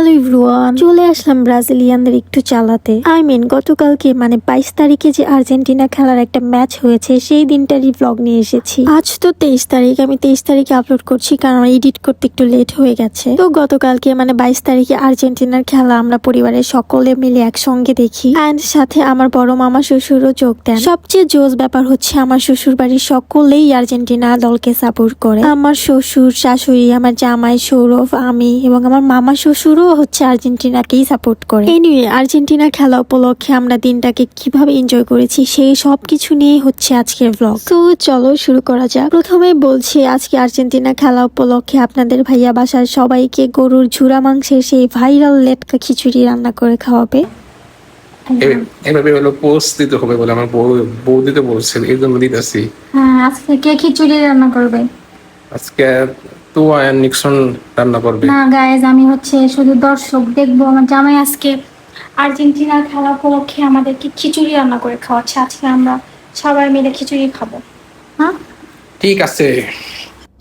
Hello everyone, চলে আসলাম ব্রাজিলিয়ানদের একটু চালাতে। গতকালকে 22 তারিখে যে আর্জেন্টিনা খেলার একটা ম্যাচ হয়েছে সেই দিনটারই ব্লগ নিয়ে এসেছি। আজ তো 23 তারিখ, আমি 23 তারিখে আপলোড করছি কারণ এডিট করতে একটু লেট হয়ে গেছে। তো গতকালকে 22 তারিখে আর্জেন্টিনার খেলা আমরা পরিবারের সকলে মিলে একসঙ্গে দেখি, অ্যান্ড সাথে আমার বড় মামা শ্বশুরও যোগ দেন। সবচেয়ে জোস ব্যাপার হচ্ছে আমার শ্বশুর বাড়ির সকলেই আর্জেন্টিনা দলকে সাপোর্ট করে। আমার শ্বশুর, শাশুড়ি, আমার জামাই সৌরভ, আমি এবং আমার মামা শ্বশুরও হচ্ছে আর্জেন্টিনাকেই সাপোর্ট করে। এনিওয়ে, আর্জেন্টিনা খেলা উপলক্ষে আমরা দিনটাকে কিভাবে এনজয় করেছি সেই সবকিছু নিয়ে হচ্ছে আজকের ব্লগ। তো চলো শুরু করা যাক। প্রথমে বলছি, আজকে আর্জেন্টিনা খেলা উপলক্ষে আপনাদের ভাইয়া বাসার সবাইকে গরুর ঝুরা মাংসের সেই ভাইরাল লেটকা খিচুড়ি রান্না করে খাওয়াবে। এভাবে হলো পোস্ট দিতে হবে বলে আমার বউ দিতে বলছিল, এই জন্য দিতেছি। হ্যাঁ, আজকে কে খিচুড়ি রান্না করবে? আজকে তো আয়ান নিক্সন রান্না করবে। না গাইজ, আমি হচ্ছে শুধু দর্শক দেখবো। আমার জামাই আজকে আর্জেন্টিনার খেলা উপলক্ষে আমাদেরকে খিচুড়ি রান্না করে খাওয়াচ্ছে। আজকে আমরা সবাই মিলে খিচুড়ি খাবো। হ্যাঁ, ঠিক আছে।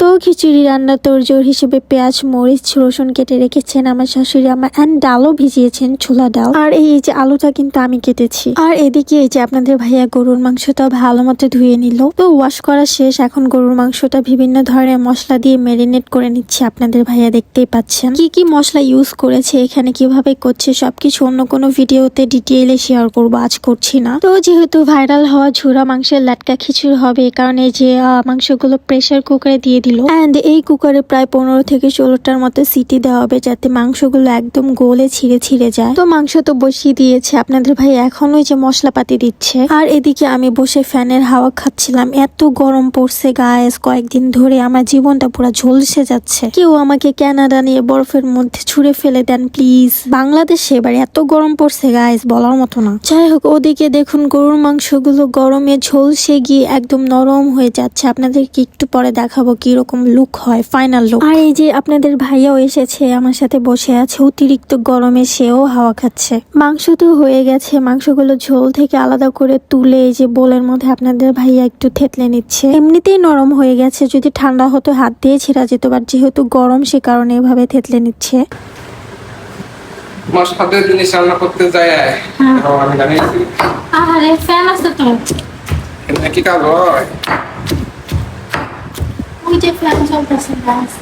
তো খিচুড়ি রান্না তোড়জোড় হিসেবে পেঁয়াজ, মরিচ, রসুন কেটে রেখেছেন আমার শাশুড়ি আমার, অ্যান্ড ডালও ভিজিয়েছেন, ছোলা ডাল। আর এই যে আলুটা কিন্তু আমি কেটেছি। আর এদিকে এই যে আপনাদের ভাইয়া গরুর মাংসটা ভালো মতো ধুয়ে নিল। তো ওয়াশ করা শেষ, এখন গরুর মাংসটা বিভিন্ন ধরনের মশলা দিয়ে ম্যারিনেট করে নিচ্ছে। আপনাদের ভাইয়া দেখতেই পাচ্ছেন কি কি মশলা ইউজ করেছে, এখানে কিভাবে করছে সবকিছু অন্য কোনো ভিডিওতে ডিটেইলে শেয়ার করবো, আজ করছি না। তো যেহেতু ভাইরাল হওয়া ঝুরা মাংসের লাটকা খিচুড়ি হবে, এই কারণে যে মাংসগুলো প্রেসার কুকারে দিয়ে দিল, এন্ড এই কুকারে প্রায় 15 থেকে 16টার মতো সিটি দেওয়া হবে যাতে মাংসগুলো একদম গোলে ছিঁড়ে ছিঁড়ে যায়। তো মাংস তো বসিয়ে দিয়েছে, আপনাদের ভাই এখন ওই যে মশলাপাতি দিচ্ছে। আর এদিকে আমি বসে ফ্যানের হাওয়া খাচ্ছিলাম। এত গরম পড়ছে গায়েস, কয়েকদিন ধরে আমার জীবনটা পুরো ঝলসে যাচ্ছে। কেউ আমাকে কানাডা নিয়ে বরফের মধ্যে ছুঁড়ে ফেলে দেন প্লিজ। বাংলাদেশে এবার এত গরম পড়ছে গায়েস, বলার মতো না। যাই হোক, ওদিকে দেখুন গরুর মাংসগুলো গরমে ঝলসে গিয়ে একদম নরম হয়ে যাচ্ছে। আপনাদেরকে একটু পরে দেখাবো কিরকম লুক হয়, ফাইনাল লুক। আর এই যে আপনাদের ভাইয়াও এসেছে, আমার সাথে বসে আছে, অতিরিক্ত গরমে সেও হাওয়া খাচ্ছে। মাংস তো হয়ে গেছে, মাংসগুলো ঝোল থেকে আলাদা করে তুলে এই যে বোলের মধ্যে আপনাদের ভাইয়া একটু থেতলে নিচ্ছে। এমনিতেই নরম হয়ে গেছে, যদি ঠান্ডা হতো হাত দিয়ে ছেঁড়া যেত, বাট যেহেতু গরম সে কারণে এভাবে থেতলে নিচ্ছে। মশলাদের জিনিস রান্না করতে যায় আমি জানি। আরে ফ্যান আছে তো, কি কাজ হয়? ওই যে ফ্যান চলতেছে গাইজ।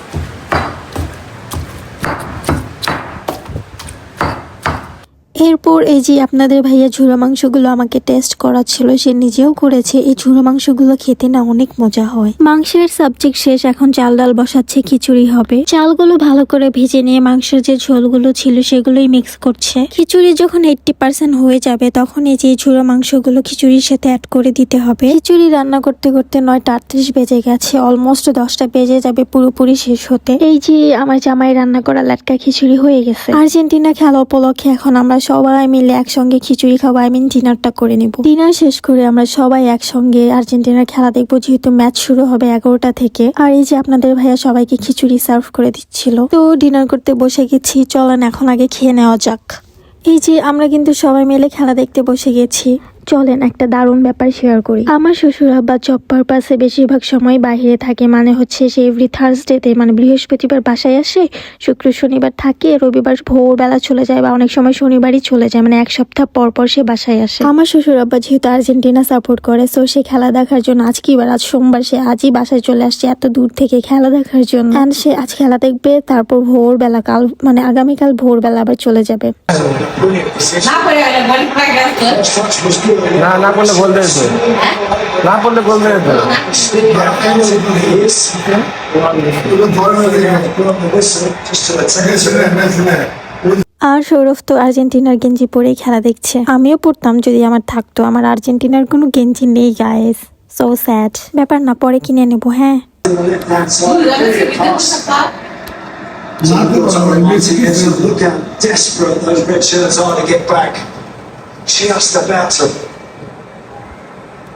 এরপর এই যে আপনাদের ভাইয়া ঝুরা মাংসগুলো আমাকে টেস্ট করাচ্ছিল, সে নিজেও করেছে। এই ঝুরা মাংসগুলো খেতে না অনেক মজা হয়। মাংসের সাবজেক্ট শেষ, এখন চাল ডাল বসাচ্ছে, খিচুড়ি হবে। চালগুলো ভালো করে ভেজে নিয়ে মাংসের যে ঝোলগুলো ছিল সেগুলোই মিক্স করছে। খিচুড়ি যখন 80% হয়ে যাবে তখন এই যে ঝুরা মাংসগুলো খিচুড়ির সাথে অ্যাড করে দিতে হবে। খিচুড়ি রান্না করতে করতে 9:38 বেজে গেছে, অলমোস্ট 10টা বেজে যাবে পুরোপুরি শেষ হতে। এই যে আমার জামাই রান্না করা লাটকা খিচুড়ি হয়ে গেছে। আর্জেন্টিনা খেলা উপলক্ষে এখন আমরা সবাই মিলে একসঙ্গে খিচুড়ি খাবো, ডিনারটা করে নিব। ডিনার শেষ করে আমরা সবাই একসঙ্গে আর্জেন্টিনার খেলা দেখবো, যেহেতু ম্যাচ শুরু হবে 11টা থেকে। আর এই যে আপনাদের ভাইয়া সবাইকে খিচুড়ি সার্ভ করে দিচ্ছিল। তো ডিনার করতে বসে গেছি, চলেন এখন আগে খেয়ে নেওয়া যাক। এই যে আমরা কিন্তু সবাই মিলে খেলা দেখতে বসে গেছি। চলেন একটা দারুণ ব্যাপার শেয়ার করি। আমার শ্বশুর আব্বা জব পারপাসে বেশিরভাগ সময় বাইরে থাকে, মানে হচ্ছে সে এভরি থার্সডেতে বৃহস্পতিবার বাসায় আসে, শুক্র শনিবার থাকে, রবিবার ভোরবেলা চলে যায় বা অনেক সময় শনিবারই চলে যায়, মানে 1 সপ্তাহ পর পর সে বাসায় আসে। আমার শ্বশুর আব্বা যেহেতু আর্জেন্টিনা সাপোর্ট করে, সো সে খেলা দেখার জন্য আজ সোমবার সে আজই বাসায় চলে আসছে এত দূর থেকে খেলা দেখার জন্য। অ্যান্ড সে আজ খেলা দেখবে, তারপর ভোরবেলা আগামীকাল ভোরবেলা আবার চলে যাবে। না বললে বলতে হতো, না বললে বলতে হতো। আর সৌরভ তো আর্জেন্টিনার গেঞ্জি পরেই খেলা দেখছে। আমিও পড়তাম যদি আমার থাকতো। আমার আর্জেন্টিনার কোনো গেঞ্জি নেই গাইস, সো স্যাড। ব্যাপার না, পরে কিনে নেবো। হ্যাঁ,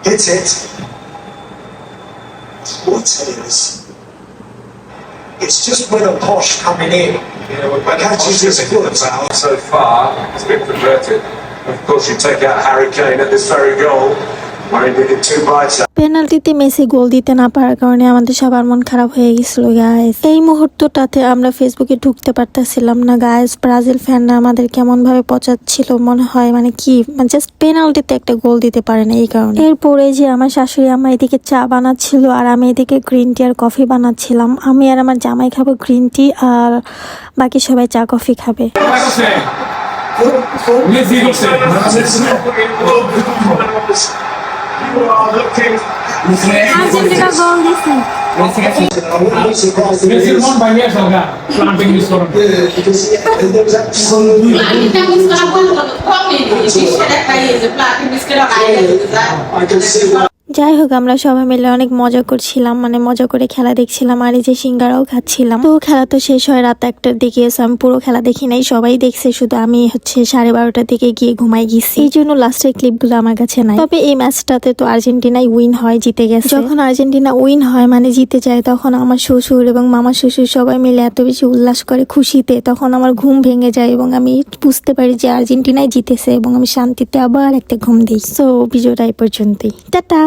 hit it. What it is? It's just with a posh coming in. Yeah, well, when catches his foot so far, it's been converted. Of course, you take out Harry Kane at this very goal, where he did it 2 bites. পেনাল্টিতে Messi goal দিতে না পারার কারণে আমাদের সবার মন খারাপ হয়ে গেছিল গাইস। এই মুহূর্তটাতে আমরা ফেসবুকে ঢুকতে পারতেছিলাম না গাইস। ব্রাজিল ফ্যানরা আমাদের কেমন ভাবে পচাচ্ছিল মনে হয়, মানে কি জাস্ট পেনাল্টিতে একটা গোল দিতে পারে না এই কারণে। এরপরে যে আমার শাশুড়ি আম্মা এদিকে চা বানাচ্ছিল আর আমি এদিকে গ্রিন টি আর কফি বানাচ্ছিলাম। আমি আর আমার জামাই খাবো গ্রিন টি আর বাকি সবাই চা কফি খাবে। You are looking. আর্জেন্টিনা গোল দিছে। I wouldn't be surprised if it Messi is. won by years ago. Planting this one. Yeah, because there was absolutely I can see why. যাই হোক আমরা সবাই মিলে অনেক মজা করছিলাম, মানে মজা করে খেলা দেখছিলাম আর এই যে সিঙ্গারাও খাচ্ছিলাম। তো খেলা তো শেষ হয় রাত 1টার দিকে। আমি পুরো খেলা দেখি নাই, সবাই দেখছে, শুধু আমি হচ্ছে 12:30টার দিকে গিয়ে ঘুমাই গেছি। এই জন্য লাস্টের ক্লিপগুলো আমার কাছে নাই। তবে এই ম্যাচটাতে তো আর্জেন্টিনাই উইন হয়, জিতে গেছে। যখন আর্জেন্টিনা উইন হয় মানে জিতে যায়, তখন আমার শ্বশুর এবং মামা শ্বশুর সবাই মিলে এত বেশি উল্লাস করে খুশিতে, তখন আমার ঘুম ভেঙে যায় এবং আমি বুঝতে পারি যে আর্জেন্টিনাই জিতেছে এবং আমি শান্তিতে আবার একটা ঘুম দিই। সো ভিডিওটা এই পর্যন্তই, টাটা।